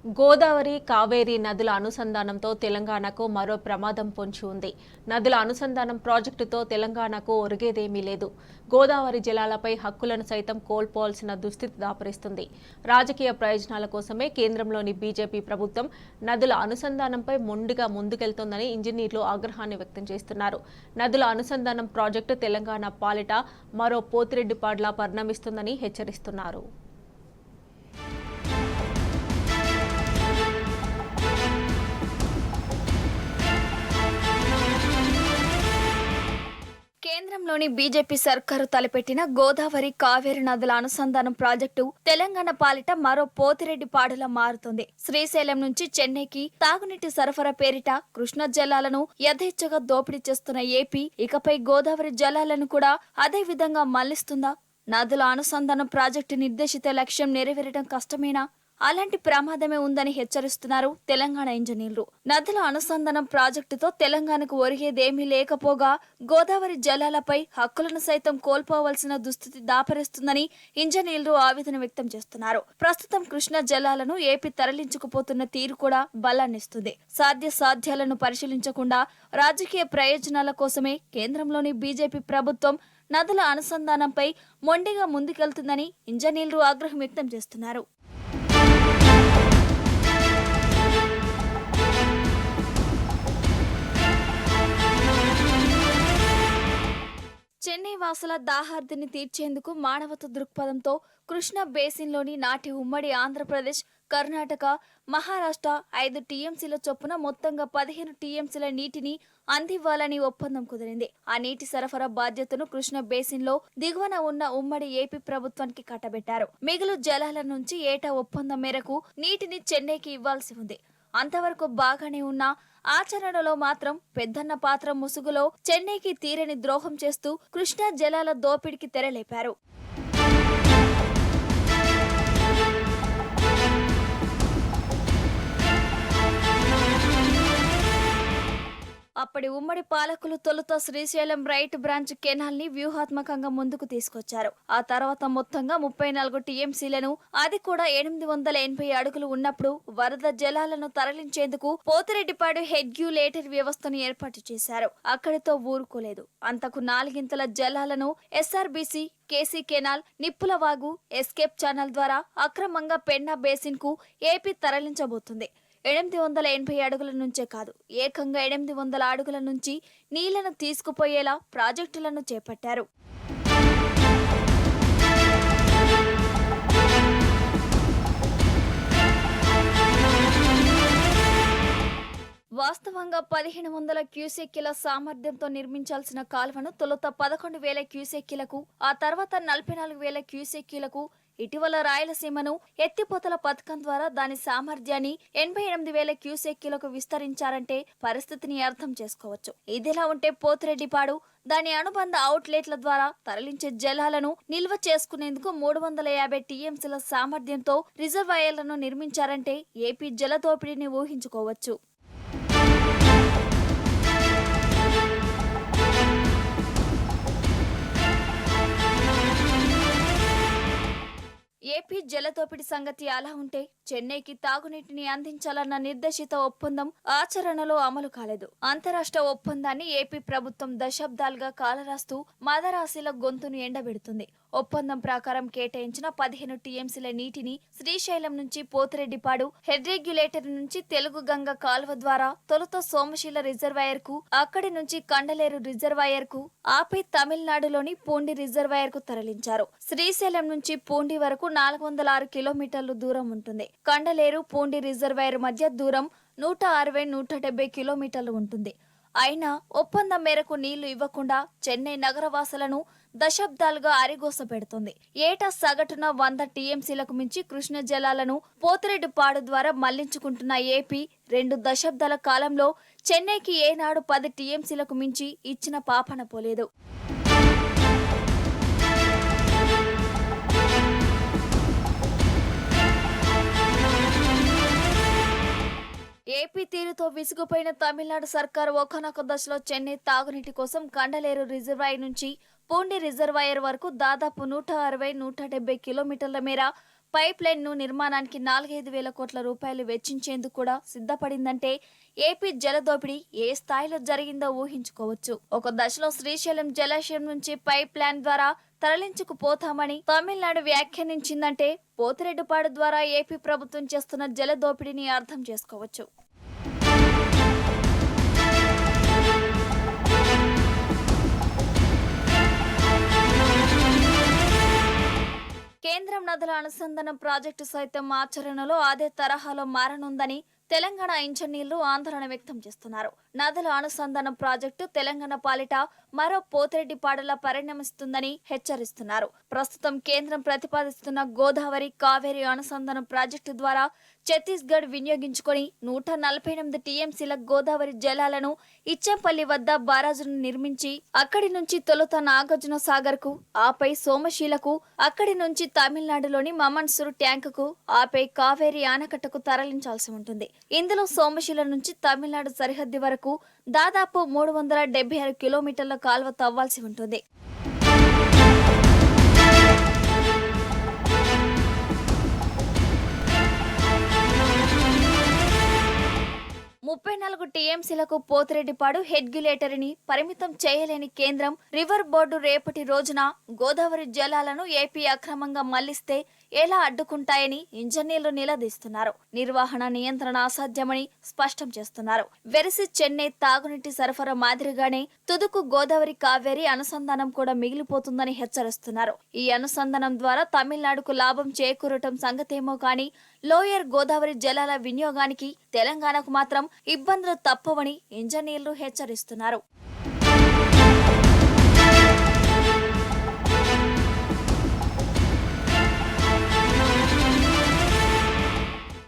గోదావరి, కావేరీ నదుల అనుసంధానంతో తెలంగాణకు మరో ప్రమాదం పొంచి ఉంది. నదుల అనుసంధానం ప్రాజెక్టుతో తెలంగాణకు ఒరిగేదేమీ లేదు. గోదావరి జలాలపై హక్కులను సైతం కోల్పోవాల్సిన దుస్థితి దాపురిస్తుంది. రాజకీయ ప్రయోజనాల కోసమే కేంద్రంలోని బీజేపీ ప్రభుత్వం నదుల అనుసంధానంపై మొండిగా ముందుకెళ్తోందని ఇంజనీర్లు ఆగ్రహాన్ని వ్యక్తం చేస్తున్నారు. నదుల అనుసంధానం ప్రాజెక్టు తెలంగాణ పాలిట మరో పోతిరెడ్డిపాడ్లా పరిణమిస్తుందని హెచ్చరిస్తున్నారు. కేంద్రంలోని బీజేపీ సర్కారు తలపెట్టిన గోదావరి, కావేరి నదుల అనుసంధానం ప్రాజెక్టు తెలంగాణ పాలిట మరో పోతిరెడ్డిపాడులా మారుతుంది. శ్రీశైలం నుంచి చెన్నైకి తాగునీటి సరఫరా పేరిట కృష్ణా జలాలను యథేచ్ఛగా దోపిడీ చేస్తున్న ఏపీ ఇకపై గోదావరి జలాలను కూడా అదే విధంగా మళ్లిస్తుందా? నదుల అనుసంధానం ప్రాజెక్టు నిర్దేశిత లక్ష్యం నెరవేరడం కష్టమేనా? అలాంటి ప్రమాదమే ఉందని హెచ్చరిస్తున్నారు తెలంగాణ ఇంజనీర్లు. నదుల అనుసంధానం ప్రాజెక్టుతో తెలంగాణకు ఒరిగేదేమీ లేకపోగా గోదావరి జలాలపై హక్కులను సైతం కోల్పోవలసిన దుస్థితి దాపరిస్తుందని ఇంజనీర్లు ఆవేదన వ్యక్తం చేస్తున్నారు. ప్రస్తుతం కృష్ణా జలాలను ఏపీ తరలించుకుపోతున్న తీరు కూడా బలాన్నిస్తుంది. సాధ్యాలను పరిశీలించకుండా రాజకీయ ప్రయోజనాల కోసమే కేంద్రంలోని బీజేపీ ప్రభుత్వం నదుల అనుసంధానంపై మొండిగా ముందుకెళ్తుందని ఇంజనీర్లు ఆగ్రహం వ్యక్తం చేస్తున్నారు. చెన్నై వాసుల దాహార్తిని తీర్చేందుకు మానవత దృక్పథంతో కృష్ణా బేసిన్లోని నాటి ఉమ్మడి ఆంధ్రప్రదేశ్, కర్ణాటక, మహారాష్ట్ర 5 టీఎంసీల చొప్పున మొత్తంగా 15 టీఎంసీల నీటిని అందివ్వాలని ఒప్పందం కుదిరింది. ఆ నీటి సరఫరా బాధ్యతను కృష్ణా బేసిన్లో దిగువన ఉన్న ఉమ్మడి ఏపీ ప్రభుత్వానికి కట్టబెట్టారు. మిగులు జలాల నుంచి ఏటా ఒప్పందం మేరకు నీటిని చెన్నైకి ఇవ్వాల్సి ఉంది. అంతవరకు బాగానే ఉన్న ఆచరణలో మాత్రం పెద్దన్న పాత్ర ముసుగులో చెన్నైకి తీరని ద్రోహం చేస్తూ కృష్ణా జలాల దోపిడీకి తెరలేపారు. అప్పటి ఉమ్మడి పాలకులు తొలుత శ్రీశైలం రైట్ బ్రాంచ్ కెనాల్ ని వ్యూహాత్మకంగా ముందుకు తీసుకొచ్చారు. ఆ తర్వాత మొత్తంగా 34 టీఎంసీలను, అది కూడా 880 అడుగులు ఉన్నప్పుడు వరద జలాలను తరలించేందుకు పోతిరెడ్డిపాడు హెడ్గ్యులేటర్ వ్యవస్థను ఏర్పాటు చేశారు. అక్కడితో ఊరుకోలేదు. అంతకు 4 జలాలను SRBC, KC canal, Nippulavagu, escape channel ద్వారా అక్రమంగా పెన్నా బేసిన్ కు ఏపీ తరలించబోతుంది. 880 అడుగుల నుంచే కాదు, ఏకంగా 800 అడుగుల నుంచి నీళ్లను తీసుకుపోయేలా ప్రాజెక్టులను చేపట్టారు. వాస్తవంగా 1500 క్యూసెక్కుల సామర్థ్యంతో నిర్మించాల్సిన కాల్వను తొలుత 11,000 క్యూసెక్కులకు, ఆ తర్వాత 44,000 క్యూసెక్కులకు, ఇటీవల రాయలసీమను ఎత్తిపోతల పథకం ద్వారా దాని సామర్థ్యాన్ని 88,000 క్యూసెక్కులకు విస్తరించారంటే పరిస్థితిని అర్థం చేసుకోవచ్చు. ఇదిలా ఉంటే పోతిరెడ్డిపాడు, దాని అనుబంధ అవుట్లెట్ల ద్వారా తరలించే జలాలను నిల్వ చేసుకునేందుకు 350 టీఎంసీల సామర్థ్యంతో రిజర్వాయర్లను నిర్మించారంటే ఏపీ జలదోపిడీని ఊహించుకోవచ్చు. ఏపీ జలదోపిడి సంగతి అలా ఉంటే చెన్నైకి తాగునీటిని అందించాలన్న నిర్దేశిత ఒప్పందం ఆచరణలో అమలు కాలేదు. అంతరాష్ట్ర ఒప్పందాన్ని ఏపీ ప్రభుత్వం దశాబ్దాలుగా కాలరాస్తూ మదరాశిల గొంతును ఎండబెడుతుంది. ఒప్పందం ప్రకారం కేటాయించిన 15 టీఎంసీల నీటిని శ్రీశైలం నుంచి పోతిరెడ్డిపాడు హెడ్ రెగ్యులేటర్ నుంచి తెలుగు గంగ కాలువ ద్వారా తొలుత సోమశీల రిజర్వాయర్ కు, అక్కడి నుంచి కండలేరు రిజర్వాయర్ కు, ఆపై తమిళనాడులోని పూండి రిజర్వాయర్ కు తరలించారు. శ్రీశైలం నుంచి పూండి వరకు 406 కిలోమీటర్లు దూరం ఉంటుంది. కండలేరు, పూండి రిజర్వాయర్ మధ్య దూరం 160-170 కిలోమీటర్లు ఉంటుంది. అయినా ఒప్పందం మేరకు నీళ్లు ఇవ్వకుండా చెన్నై నగరవాసులను దశాబ్దాలుగా అరిగోస పెడుతుంది. ఏటా సగటున 100 టీఎంసీలకు మించి కృష్ణ జలాలను పోతిరెడ్డిపాడు ద్వారా మళ్లించుకుంటున్న ఏపీ 2 దశాబ్దాల కాలంలో చెన్నైకి ఏనాడు 10 టీఎంసీలకు మించి ఇచ్చిన పాపన పోలేదు. ఏపీ తీరుతో విసిగిపోయిన తమిళనాడు సర్కారు ఒకానొక దశలో చెన్నై తాగునీటి కోసం కండలేరు రిజర్వాయర్ నుంచి పూండి రిజర్వాయర్ వరకు దాదాపు 160-170 కిలోమీటర్ల మేర పైప్ లైన్ ను నిర్మాణానికి 4-5 వేల కోట్ల రూపాయలు వెచ్చించేందుకు కూడా సిద్ధపడిందంటే ఏపీ జలదోపిడీ ఏ స్థాయిలో జరిగిందో ఊహించుకోవచ్చు. ఒక దశలో శ్రీశైలం జలాశయం నుంచి పైప్ లైన్ ద్వారా తరలించుకుపోతామని తమిళనాడు వ్యాఖ్యానించిందంటే పోతిరెడ్డిపాడు ద్వారా ఏపీ ప్రభుత్వం చేస్తున్న జలదోపిడీని అర్థం చేసుకోవచ్చు. కేంద్రం నదుల అనుసంధానం ప్రాజెక్టు సైతం ఆచరణలో అదే తరహాలో మారనుందని తెలంగాణ ఇంజనీర్లు ఆందోళన వ్యక్తం చేస్తున్నారు. నదుల అనుసంధానం ప్రాజెక్టు తెలంగాణ పాలిట మరో పోతిరెడ్డిపాడులా పరిణమిస్తుందని హెచ్చరిస్తున్నారు. ప్రస్తుతం కేంద్రం ప్రతిపాదిస్తున్న గోదావరి కావేరి అనుసంధానం ప్రాజెక్టు ద్వారా ఛత్తీస్గఢ్ వినియోగించుకొని 148 టీఎంసీల గోదావరి జలాలను ఇచ్చేపల్లి వద్ద బారాజును నిర్మించి అక్కడి నుంచి తొలుత నాగార్జున సాగర్ కు, ఆపై సోమశీలకు, అక్కడి నుంచి తమిళనాడులోని మమన్సూరు ట్యాంకుకు, ఆపై కావేరి ఆనకట్టకు తరలించాల్సి ఉంటుంది. ఇందులో సోమశీల నుంచి తమిళనాడు సరిహద్దు వరకు దాదాపు 376 కిలోమీటర్ల కాల్వ తవ్వాల్సి ఉంటుంది. 34 టీఎంసీలకు పోతిరెడ్డిపాడు హెడ్గ్యులేటరీని పరిమితం చేయలేని కేంద్రం రివర్ బోర్డు రేపటి రోజున గోదావరి జలాలను ఏపీ అక్రమంగా మళ్లిస్తే ఎలా అడ్డుకుంటాయని ఇంజనీర్లు నిలదీస్తున్నారు. నిర్వహణ నియంత్రణ అసాధ్యమని స్పష్టం చేస్తున్నారు. వెరసి చెన్నై తాగునీటి సరఫరా మాదిరిగానే తుదుకు గోదావరి కావేరి అనుసంధానం కూడా మిగిలిపోతుందని హెచ్చరిస్తున్నారు. ఈ అనుసంధానం ద్వారా తమిళనాడుకు లాభం చేకూరటం సంగతేమో కానీ లోయర్ గోదావరి జలాల వినియోగానికి తెలంగాణకు మాత్రం ఇబ్బందులు తప్పవని ఇంజనీర్లు హెచ్చరిస్తున్నారు.